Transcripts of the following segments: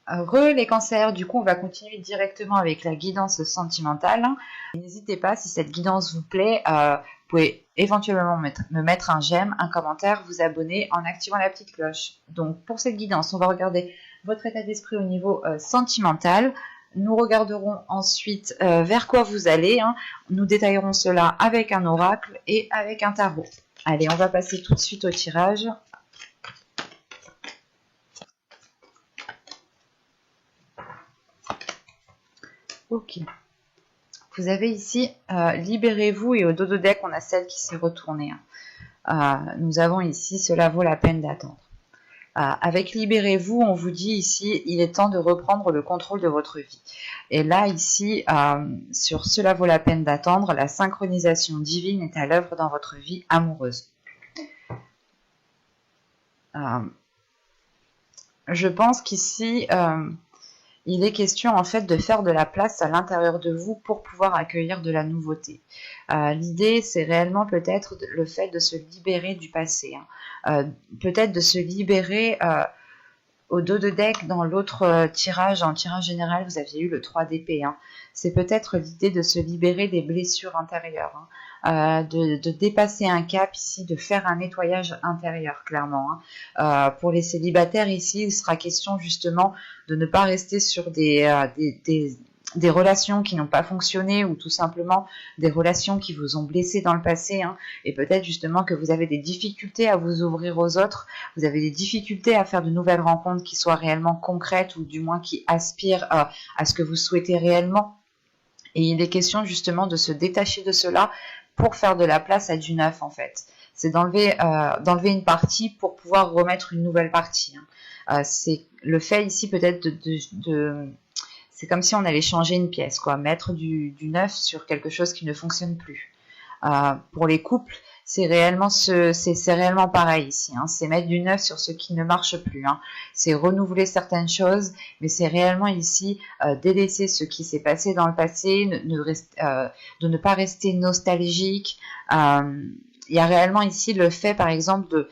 Les cancers, du coup, on va continuer directement avec la guidance sentimentale. N'hésitez pas, si cette guidance vous plaît, vous pouvez éventuellement me mettre un j'aime, un commentaire, vous abonner en activant la petite cloche. Donc, pour cette guidance, on va regarder votre état d'esprit au niveau sentimental. Nous regarderons ensuite vers quoi vous allez. Nous détaillerons cela avec un oracle et avec un tarot. Allez, on va passer tout de suite au tirage. Ok. Vous avez ici libérez-vous et au dos de deck, on a celle qui s'est retournée. Nous avons ici cela vaut la peine d'attendre. Avec libérez-vous, on vous dit ici il est temps de reprendre le contrôle de votre vie. Et là ici, sur cela vaut la peine d'attendre, la synchronisation divine est à l'œuvre dans votre vie amoureuse. Je pense qu'ici il est question en fait de faire de la place à l'intérieur de vous pour pouvoir accueillir de la nouveauté. L'idée, c'est réellement peut-être le fait de se libérer du passé. Peut-être de se libérer au dos de deck dans l'autre tirage, en tirage général, vous aviez eu le 3 d'épée. C'est peut-être l'idée de se libérer des blessures intérieures. De dépasser un cap ici, de faire un nettoyage intérieur, clairement. Pour les célibataires ici, il sera question justement de ne pas rester sur des relations qui n'ont pas fonctionné ou tout simplement des relations qui vous ont blessé dans le passé et peut-être justement que vous avez des difficultés à vous ouvrir aux autres, vous avez des difficultés à faire de nouvelles rencontres qui soient réellement concrètes ou du moins qui aspirent à ce que vous souhaitez réellement. Et il est question justement de se détacher de cela pour faire de la place à du neuf en fait. C'est d'enlever une partie pour pouvoir remettre une nouvelle partie. C'est le fait ici peut-être c'est comme si on allait changer une pièce, quoi, mettre du neuf sur quelque chose qui ne fonctionne plus. Pour les couples, c'est réellement pareil ici. C'est mettre du neuf sur ce qui ne marche plus. C'est renouveler certaines choses, mais c'est réellement ici délaisser ce qui s'est passé dans le passé, de ne pas rester nostalgique. Il y a réellement ici le fait, par exemple,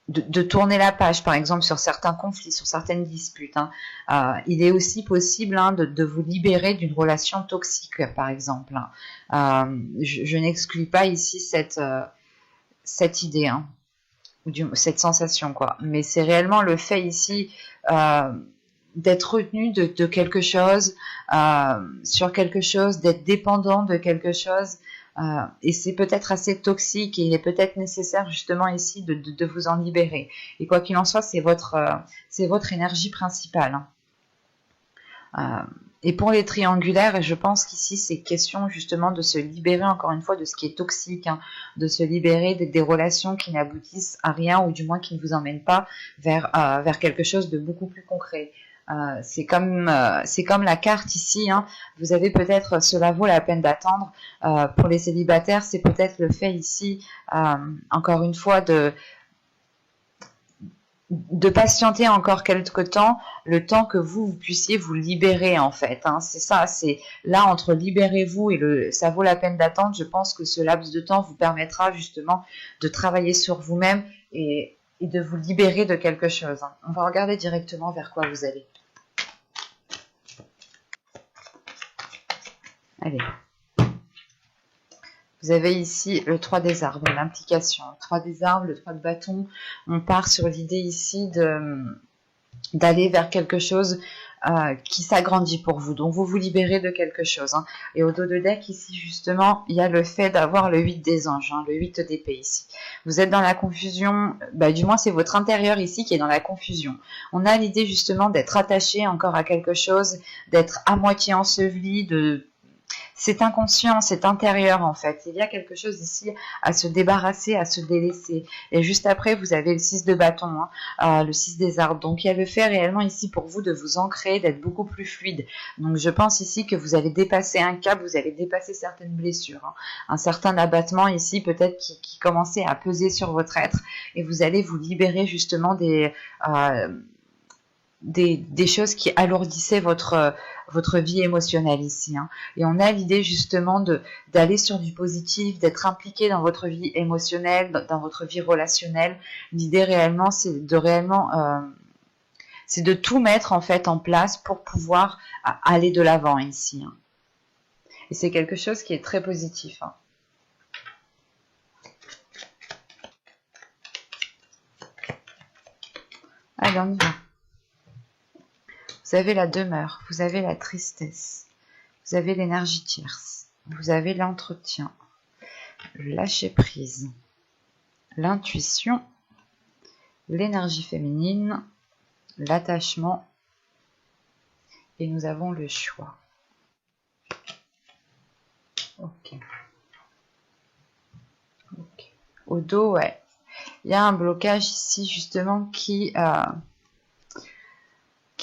de tourner la page, par exemple, sur certains conflits, sur certaines disputes. Il est aussi possible de vous libérer d'une relation toxique, par exemple. Je n'exclus pas ici cette idée, ou cette sensation, quoi. Mais c'est réellement le fait ici d'être retenu de quelque chose, sur quelque chose, d'être dépendant de quelque chose. Et c'est peut-être assez toxique et il est peut-être nécessaire justement ici de vous en libérer. Et quoi qu'il en soit, c'est votre énergie principale. Et pour les triangulaires, je pense qu'ici c'est question justement de se libérer encore une fois de ce qui est toxique, de se libérer des relations qui n'aboutissent à rien ou du moins qui ne vous emmènent pas vers quelque chose de beaucoup plus concret. C'est comme la carte ici, vous avez peut-être, cela vaut la peine d'attendre. Pour les célibataires, c'est peut-être le fait ici, encore une fois, de patienter encore quelque temps, le temps que vous puissiez vous libérer en fait. C'est ça, c'est là entre libérez-vous et ça vaut la peine d'attendre. Je pense que ce laps de temps vous permettra justement de travailler sur vous-même et de vous libérer de quelque chose. On va regarder directement vers quoi vous allez. Allez. Vous avez ici le 3 des arbres, l'implication. 3 des arbres, le 3 de bâton. On part sur l'idée ici d'aller vers quelque chose qui s'agrandit pour vous. Donc, vous vous libérez de quelque chose. Et au dos de deck, ici, justement, il y a le fait d'avoir le 8 des anges, le 8 d'épée ici. Vous êtes dans la confusion, du moins, c'est votre intérieur ici qui est dans la confusion. On a l'idée, justement, d'être attaché encore à quelque chose, d'être à moitié enseveli, c'est inconscient, c'est intérieur en fait. Il y a quelque chose ici à se débarrasser, à se délaisser. Et juste après, vous avez le 6 de bâton, le 6 des arbres. Donc il y a le fait réellement ici pour vous de vous ancrer, d'être beaucoup plus fluide. Donc je pense ici que vous allez dépasser un cap, vous allez dépasser certaines blessures. Un certain abattement ici peut-être qui commençait à peser sur votre être. Et vous allez vous libérer justement des choses qui alourdissaient votre vie émotionnelle ici. Et on a l'idée justement d'aller sur du positif, d'être impliqué dans votre vie émotionnelle, dans votre vie relationnelle. L'idée réellement, c'est C'est de tout mettre en fait en place pour pouvoir aller de l'avant ici. Hein. Et c'est quelque chose qui est très positif. Hein. Allez, on y va. Vous avez la demeure, vous avez la tristesse, vous avez l'énergie tierce, vous avez l'entretien, le lâcher prise, l'intuition, l'énergie féminine, l'attachement, et nous avons le choix. Ok. Au dos, ouais. Il y a un blocage ici justement qui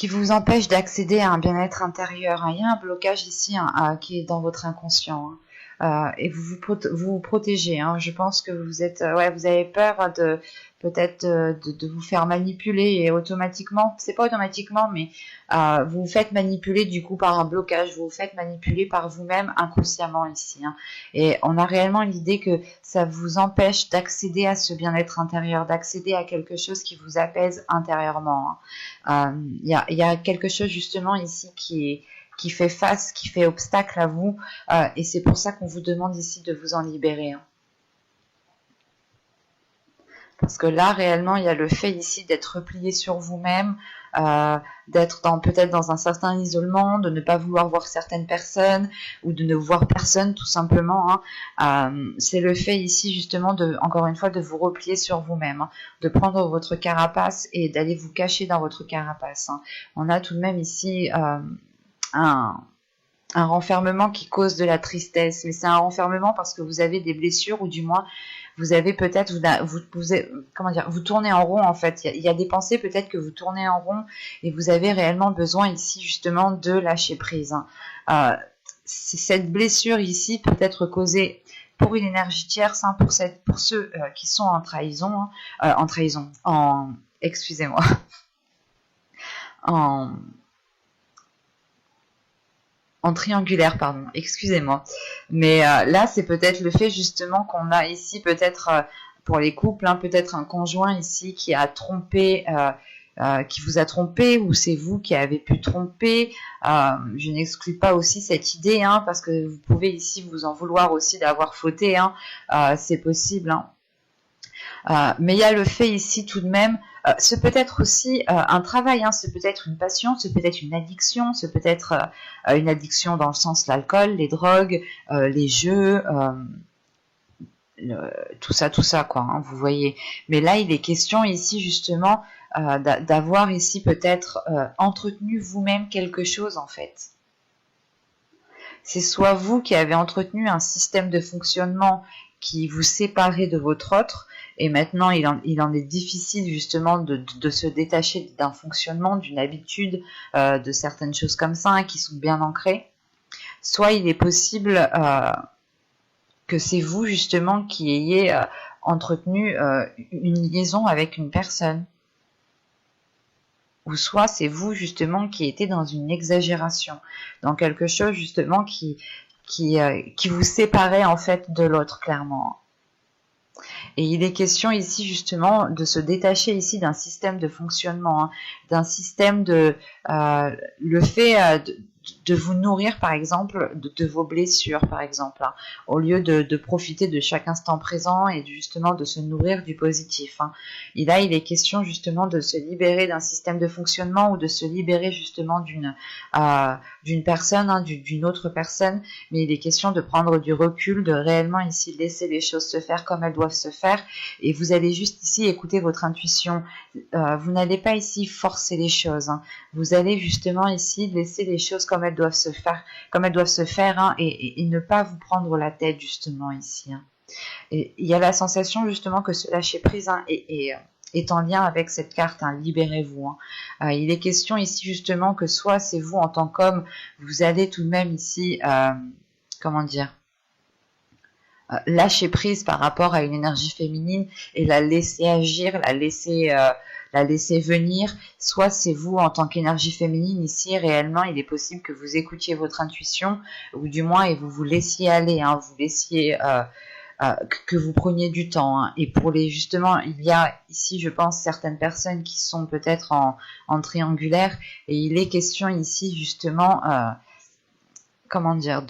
vous empêche d'accéder à un bien-être intérieur. Hein. Il y a un blocage ici qui est dans votre inconscient. Hein. Et vous vous protégez. Hein. Je pense que vous êtes, vous avez peur de peut-être de vous faire manipuler et automatiquement, c'est pas automatiquement, mais vous vous faites manipuler du coup par un blocage. Vous vous faites manipuler par vous-même inconsciemment ici. Hein. Et on a réellement l'idée que ça vous empêche d'accéder à ce bien-être intérieur, d'accéder à quelque chose qui vous apaise intérieurement. Hein. Il y a quelque chose justement ici qui fait face, qui fait obstacle à vous, et c'est pour ça qu'on vous demande ici de vous en libérer. Hein. Parce que là, réellement, il y a le fait ici d'être replié sur vous-même, d'être peut-être dans un certain isolement, de ne pas vouloir voir certaines personnes, ou de ne voir personne tout simplement. Hein. C'est le fait ici justement, encore une fois, de vous replier sur vous-même, hein, de prendre votre carapace et d'aller vous cacher dans votre carapace. Hein. On a tout de même ici un renfermement qui cause de la tristesse, mais c'est un renfermement parce que vous avez des blessures, ou du moins vous avez peut-être, vous tournez en rond en fait. Il y a des pensées peut-être que vous tournez en rond et vous avez réellement besoin ici justement de lâcher prise. Hein. Cette blessure ici peut être causée pour une énergie tierce, hein, pour ceux qui sont en trahison, hein, excusez-moi, en triangulaire, pardon, excusez-moi. Mais là, c'est peut-être le fait justement qu'on a ici peut-être pour les couples, hein, peut-être un conjoint ici qui a trompé, qui vous a trompé, ou c'est vous qui avez pu tromper. Je n'exclus pas aussi cette idée, hein, parce que vous pouvez ici vous en vouloir aussi d'avoir fauté, hein, c'est possible. Hein. Mais il y a le fait ici tout de même, c'est peut-être aussi un travail, hein, c'est peut-être une passion, c'est peut-être une addiction, c'est peut-être une addiction dans le sens l'alcool, les drogues, les jeux, tout ça quoi, hein, vous voyez. Mais là il est question ici justement d'avoir ici peut-être entretenu vous-même quelque chose en fait. C'est soit vous qui avez entretenu un système de fonctionnement qui vous séparait de votre autre, et maintenant il en est difficile justement de se détacher d'un fonctionnement, d'une habitude, de certaines choses comme ça, hein, qui sont bien ancrées. Soit il est possible que c'est vous justement qui ayez entretenu une liaison avec une personne. Ou soit c'est vous justement qui étiez dans une exagération, dans quelque chose justement qui vous séparait en fait de l'autre, clairement. Et il est question ici justement de se détacher ici d'un système de fonctionnement, hein, d'un système le fait de vous nourrir par exemple de vos blessures par exemple, hein, au lieu de profiter de chaque instant présent et justement de se nourrir du positif. Hein. Et là il est question justement de se libérer d'un système de fonctionnement, ou de se libérer justement d'une personne, hein, d'une autre personne, mais il est question de prendre du recul, de réellement ici laisser les choses se faire comme elles doivent se faire, et vous allez juste ici écouter votre intuition. Vous n'allez pas ici forcer les choses, hein. Vous allez justement ici laisser les choses comme elles doivent se faire, hein, et ne pas vous prendre la tête justement ici. Hein. Et il y a la sensation justement que ce lâcher prise, hein, est en lien avec cette carte, hein, libérez-vous. Hein. Il est question ici justement que soit c'est vous en tant qu'homme, vous allez tout de même ici, lâcher prise par rapport à une énergie féminine et la laisser agir, la laisser venir, soit c'est vous en tant qu'énergie féminine ici, réellement il est possible que vous écoutiez votre intuition, ou du moins et vous vous laissiez aller, hein, vous laissiez que vous preniez du temps, hein. Et pour les justement, il y a ici, je pense, certaines personnes qui sont peut-être en triangulaire, et il est question ici justement, comment dire,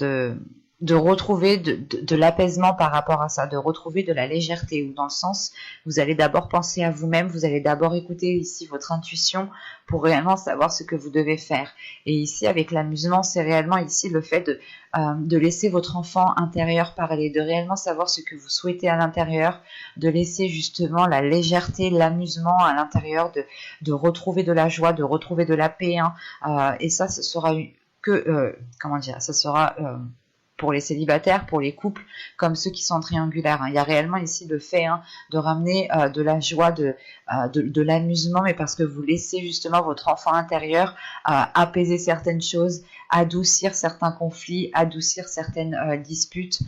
de retrouver de l'apaisement par rapport à ça, de retrouver de la légèreté, ou dans le sens, vous allez d'abord penser à vous-même, vous allez d'abord écouter ici votre intuition pour réellement savoir ce que vous devez faire. Et ici, avec l'amusement, c'est réellement ici le fait de laisser votre enfant intérieur parler, de réellement savoir ce que vous souhaitez à l'intérieur, de laisser justement la légèreté, l'amusement à l'intérieur, de retrouver de la joie, de retrouver de la paix, hein. Et ça, ce sera comment dire, ça sera pour les célibataires, pour les couples, comme ceux qui sont triangulaires, hein. Il y a réellement ici le fait, hein, de ramener de la joie, de l'amusement, mais parce que vous laissez justement votre enfant intérieur apaiser certaines choses, adoucir certains conflits, adoucir certaines disputes,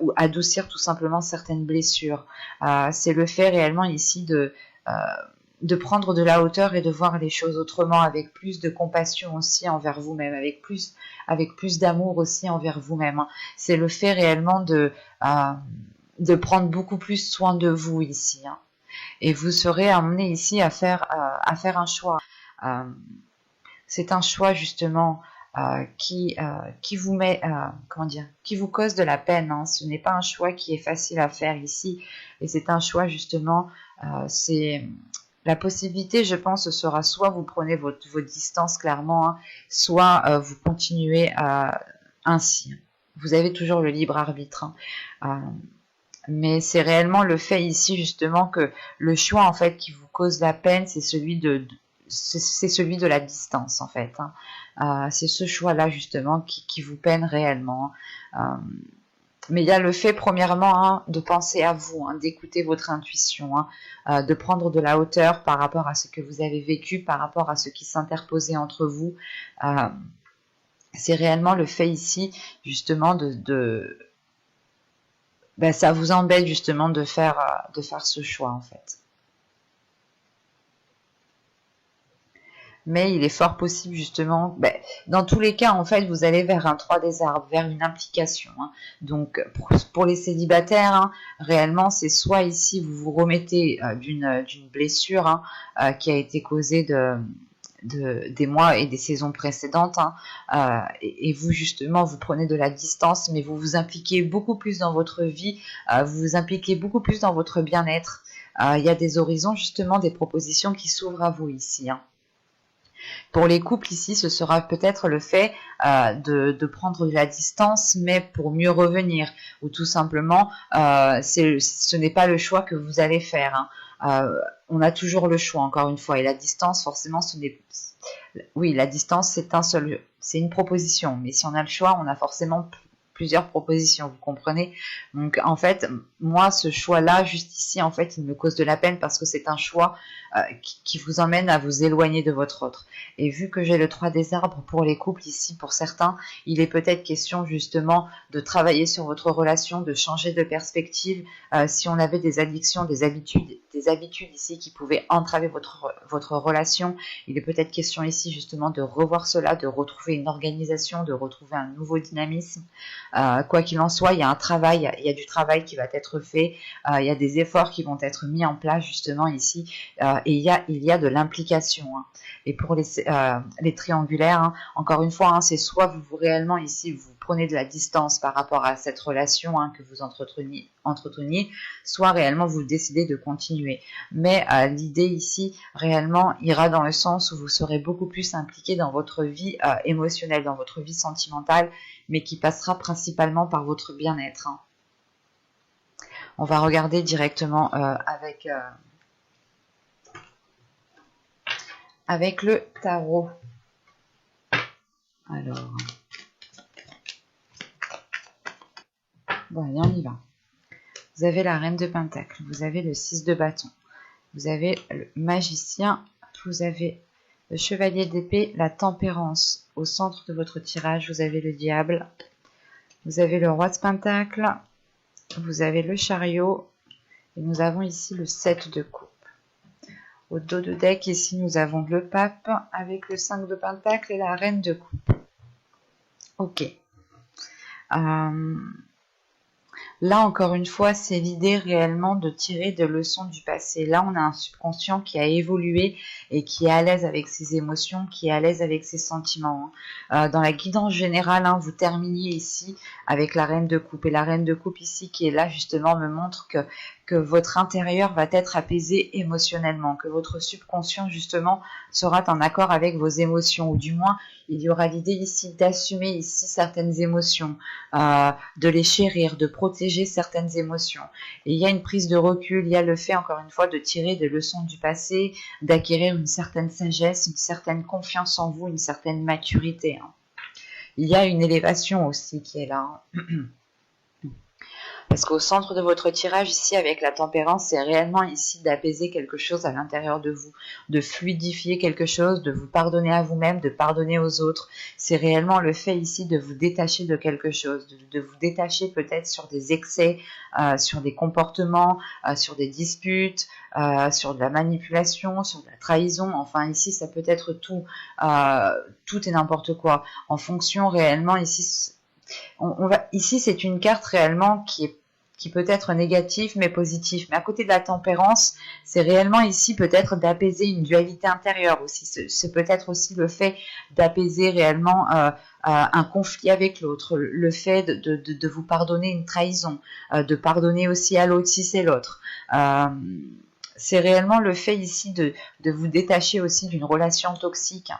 ou adoucir tout simplement certaines blessures. C'est le fait réellement ici de prendre de la hauteur et de voir les choses autrement, avec plus de compassion aussi envers vous-même, avec plus d'amour aussi envers vous-même, hein. C'est le fait réellement de prendre beaucoup plus soin de vous ici, hein. Et vous serez amené ici à faire un choix. Euh, c'est un choix justement qui vous met, comment dire, qui vous cause de la peine, hein. Ce n'est pas un choix qui est facile à faire ici, et c'est un choix justement, c'est la possibilité, je pense, sera soit vous prenez vos distances clairement, hein, soit vous continuez ainsi. Vous avez toujours le libre arbitre, hein. Mais c'est réellement le fait ici justement que le choix en fait qui vous cause la peine, c'est celui c'est celui de la distance en fait, hein. C'est ce choix-là justement qui vous peine réellement. Mais il y a le fait premièrement, hein, de penser à vous, hein, d'écouter votre intuition, hein, de prendre de la hauteur par rapport à ce que vous avez vécu, par rapport à ce qui s'interposait entre vous. C'est réellement le fait ici justement ben, ça vous embête justement de faire ce choix en fait. Mais il est fort possible justement, ben, dans tous les cas en fait vous allez vers un 3 des arbres, vers une implication, hein. Donc pour les célibataires, hein, réellement c'est soit ici vous vous remettez d'une blessure, hein, qui a été causée des mois et des saisons précédentes, hein, et vous justement vous prenez de la distance, mais vous vous impliquez beaucoup plus dans votre vie, vous vous impliquez beaucoup plus dans votre bien-être. Il y a des horizons justement, des propositions qui s'ouvrent à vous ici, hein. Pour les couples ici, ce sera peut-être le fait de prendre de la distance, mais pour mieux revenir, ou tout simplement, ce n'est pas le choix que vous allez faire, hein. On a toujours le choix, encore une fois, et la distance, forcément, oui, la distance, c'est une proposition, mais si on a le choix, on a forcément plusieurs propositions, vous comprenez? Donc en fait, moi ce choix-là, juste ici, en fait, il me cause de la peine parce que c'est un choix qui vous emmène à vous éloigner de votre autre. Et vu que j'ai le 3 des arbres pour les couples ici, pour certains, il est peut-être question justement de travailler sur votre relation, de changer de perspective. Si on avait des addictions, des habitudes ici qui pouvaient entraver votre relation, il est peut-être question ici justement de revoir cela, de retrouver une organisation, de retrouver un nouveau dynamisme. Quoi qu'il en soit, il y a un travail, il y a du travail qui va être fait, il y a des efforts qui vont être mis en place justement ici, et il y a de l'implication, hein. Et pour les triangulaires, hein, encore une fois, hein, c'est soit vous réellement ici vous prenez de la distance par rapport à cette relation, hein, que vous entreteniez, soit réellement vous décidez de continuer. Mais l'idée ici réellement ira dans le sens où vous serez beaucoup plus impliqué dans votre vie émotionnelle, dans votre vie sentimentale, mais qui passera principalement par votre bien-être, hein. On va regarder directement avec le tarot. Alors, bon, allez, on y va. Vous avez la reine de pentacle, vous avez le 6 de bâton, vous avez le magicien, vous avez le chevalier d'épée, la tempérance. Au centre de votre tirage, vous avez le diable, vous avez le roi de pentacle, vous avez le chariot, et nous avons ici le 7 de coupe. Au dos de deck, ici, nous avons le pape avec le 5 de pentacle et la reine de coupe. Ok. Là, encore une fois, c'est l'idée réellement de tirer des leçons du passé. Là, on a un subconscient qui a évolué et qui est à l'aise avec ses émotions, qui est à l'aise avec ses sentiments. Dans la guidance générale, vous terminiez ici avec la reine de coupe. Et la reine de coupe ici, qui est là, justement, me montre que votre intérieur va être apaisé émotionnellement, que votre subconscient, justement, sera en accord avec vos émotions, ou du moins, il y aura l'idée ici d'assumer ici certaines émotions, de les chérir, de protéger certaines émotions. Et il y a une prise de recul, il y a le fait, encore une fois, de tirer des leçons du passé, d'acquérir une certaine sagesse, une certaine confiance en vous, une certaine maturité. Il y a une élévation aussi qui est là. Parce qu'au centre de votre tirage ici avec la tempérance, c'est réellement ici d'apaiser quelque chose à l'intérieur de vous, de fluidifier quelque chose, de vous pardonner à vous-même, de pardonner aux autres. C'est réellement le fait ici de vous détacher de quelque chose, de vous détacher peut-être sur des excès, sur des comportements, sur des disputes, sur de la manipulation, sur de la trahison. Enfin ici ça peut être tout, tout et n'importe quoi. En fonction réellement ici... Ici, c'est une carte réellement qui peut être négative mais positive. Mais à côté de la tempérance, c'est réellement ici peut-être d'apaiser une dualité intérieure aussi. C'est peut-être aussi le fait d'apaiser réellement un conflit avec l'autre, le fait de vous pardonner une trahison, de pardonner aussi à l'autre si c'est l'autre. C'est réellement le fait ici de vous détacher aussi d'une relation toxique.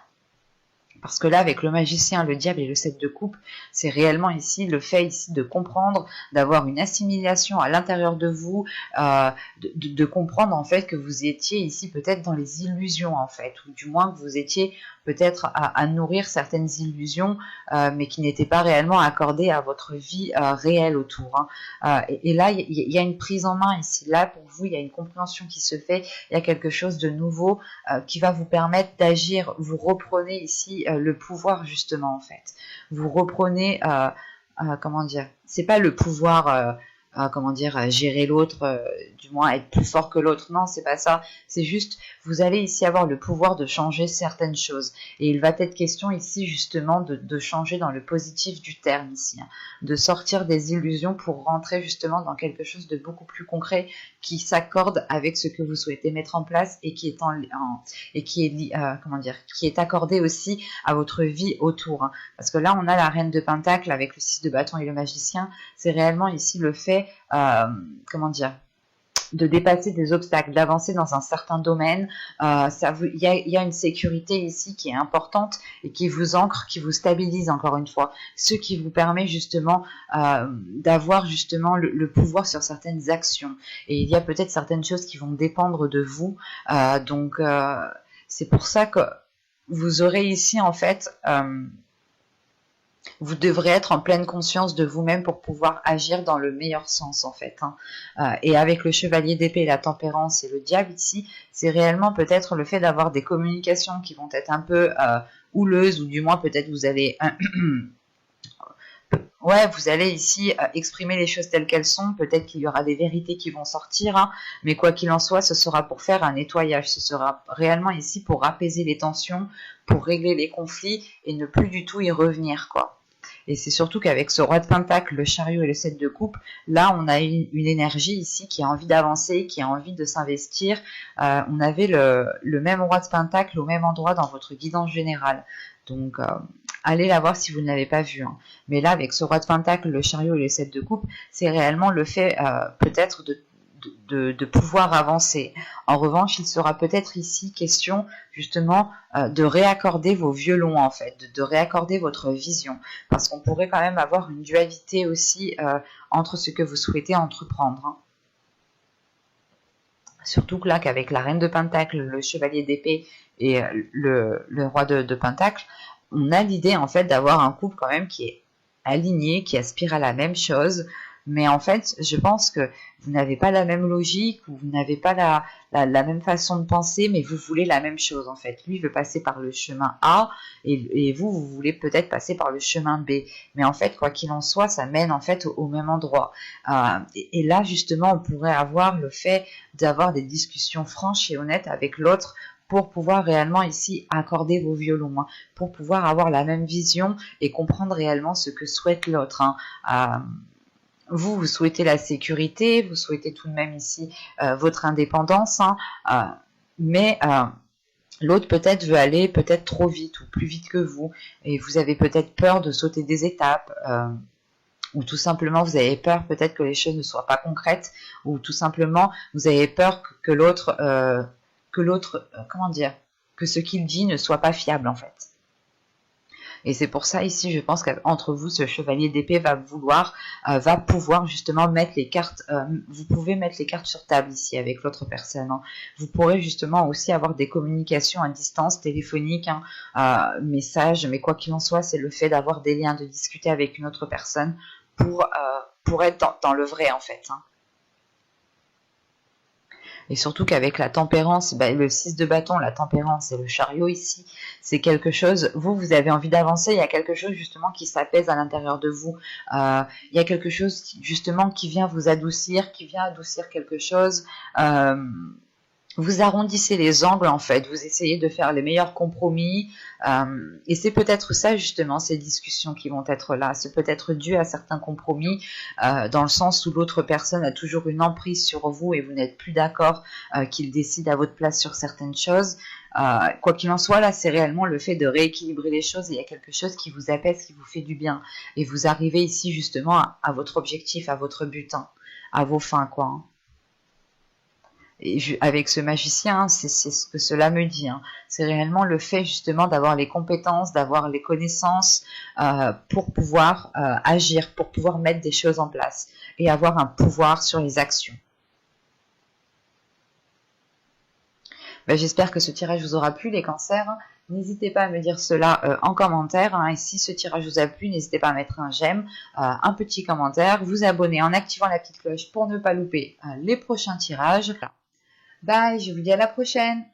Parce que là, avec le magicien, le diable et le 7 de coupe, c'est réellement ici le fait ici de comprendre, d'avoir une assimilation à l'intérieur de vous, de comprendre en fait que vous étiez ici peut-être dans les illusions en fait, ou du moins que vous étiez peut-être à nourrir certaines illusions, mais qui n'étaient pas réellement accordées à votre vie réelle autour. Et là, il y a une prise en main ici. Là, pour vous, il y a une compréhension qui se fait, il y a quelque chose de nouveau qui va vous permettre d'agir. Vous reprenez ici le pouvoir justement en fait. Vous reprenez, comment dire, c'est pas le pouvoir, comment dire, gérer l'autre, du moins être plus fort que l'autre. Non, c'est pas ça. C'est juste, vous allez ici avoir le pouvoir de changer certaines choses. Et il va être question ici justement de changer dans le positif du terme ici, de sortir des illusions pour rentrer justement dans quelque chose de beaucoup plus concret qui s'accorde avec ce que vous souhaitez mettre en place et qui est comment dire, qui est accordé aussi à votre vie autour. Parce que là, on a la reine de Pentacle avec le 6 de bâton et le magicien. C'est réellement ici le fait, comment dire, de dépasser des obstacles, d'avancer dans un certain domaine. Il y a une sécurité ici qui est importante et qui vous ancre, qui vous stabilise encore une fois. Ce qui vous permet justement d'avoir justement le pouvoir sur certaines actions. Et il y a peut-être certaines choses qui vont dépendre de vous. Donc c'est pour ça que vous aurez ici en fait... vous devrez être en pleine conscience de vous-même pour pouvoir agir dans le meilleur sens en fait. Et avec le chevalier d'épée, la tempérance et le diable ici, c'est réellement peut-être le fait d'avoir des communications qui vont être un peu houleuses, ou du moins peut-être vous allez... ouais, vous allez ici exprimer les choses telles qu'elles sont. Peut-être qu'il y aura des vérités qui vont sortir, mais quoi qu'il en soit, ce sera pour faire un nettoyage. Ce sera réellement ici pour apaiser les tensions, pour régler les conflits et ne plus du tout y revenir, quoi. Et c'est surtout qu'avec ce roi de pentacle, le chariot et le 7 de coupe, là on a une énergie ici qui a envie d'avancer, qui a envie de s'investir. On avait le même roi de pentacle au même endroit dans votre guidance générale. Donc allez la voir si vous ne l'avez pas vu. Mais là, avec ce roi de pentacle, le chariot et le 7 de coupe, c'est réellement le fait peut-être de pouvoir avancer. En revanche, il sera peut-être ici question justement de réaccorder vos violons en fait, de réaccorder votre vision, parce qu'on pourrait quand même avoir une dualité aussi entre ce que vous souhaitez entreprendre. Surtout que là, qu'avec la reine de Pentacle, le chevalier d'épée et le roi de Pentacle, on a l'idée en fait d'avoir un couple quand même qui est aligné, qui aspire à la même chose. Mais en fait, je pense que vous n'avez pas la même logique, ou vous n'avez pas la même façon de penser, mais vous voulez la même chose en fait. Lui veut passer par le chemin A, et vous voulez peut-être passer par le chemin B. Mais en fait, quoi qu'il en soit, ça mène en fait au même endroit. Et là, justement, on pourrait avoir le fait d'avoir des discussions franches et honnêtes avec l'autre, pour pouvoir réellement ici accorder vos violons, pour pouvoir avoir la même vision et comprendre réellement ce que souhaite l'autre. vous souhaitez la sécurité, vous souhaitez tout de même ici votre indépendance, hein, mais l'autre peut-être veut aller peut-être trop vite ou plus vite que vous, et vous avez peut-être peur de sauter des étapes, ou tout simplement vous avez peur peut-être que les choses ne soient pas concrètes, ou tout simplement vous avez peur que l'autre, comment dire, que ce qu'il dit ne soit pas fiable en fait. Et c'est pour ça ici, je pense qu'entre vous, ce chevalier d'épée va pouvoir justement mettre les cartes, vous pouvez mettre les cartes sur table ici avec l'autre personne, hein. Vous pourrez justement aussi avoir des communications à distance, téléphoniques, hein, messages, mais quoi qu'il en soit, c'est le fait d'avoir des liens, de discuter avec une autre personne pour être dans le vrai en fait, hein. Et surtout qu'avec la tempérance, le 6 de bâton, la tempérance et le chariot ici, c'est quelque chose, vous avez envie d'avancer, il y a quelque chose justement qui s'apaise à l'intérieur de vous. Il y a quelque chose justement qui vient vous adoucir, qui vient adoucir quelque chose. Vous arrondissez les angles en fait, vous essayez de faire les meilleurs compromis, et c'est peut-être ça justement, ces discussions qui vont être là, c'est peut-être dû à certains compromis, dans le sens où l'autre personne a toujours une emprise sur vous et vous n'êtes plus d'accord qu'il décide à votre place sur certaines choses. Quoi qu'il en soit, là c'est réellement le fait de rééquilibrer les choses, et il y a quelque chose qui vous apaise, qui vous fait du bien, et vous arrivez ici justement à votre objectif, à votre but, hein, à vos fins quoi, hein. Et avec ce magicien, hein, c'est ce que cela me dit, hein. C'est réellement le fait justement d'avoir les compétences, d'avoir les connaissances pour pouvoir agir, pour pouvoir mettre des choses en place et avoir un pouvoir sur les actions. J'espère que ce tirage vous aura plu les cancers. N'hésitez pas à me dire cela en commentaire, hein. Et si ce tirage vous a plu, n'hésitez pas à mettre un j'aime, un petit commentaire, vous abonner en activant la petite cloche pour ne pas louper les prochains tirages. Bye, je vous dis à la prochaine.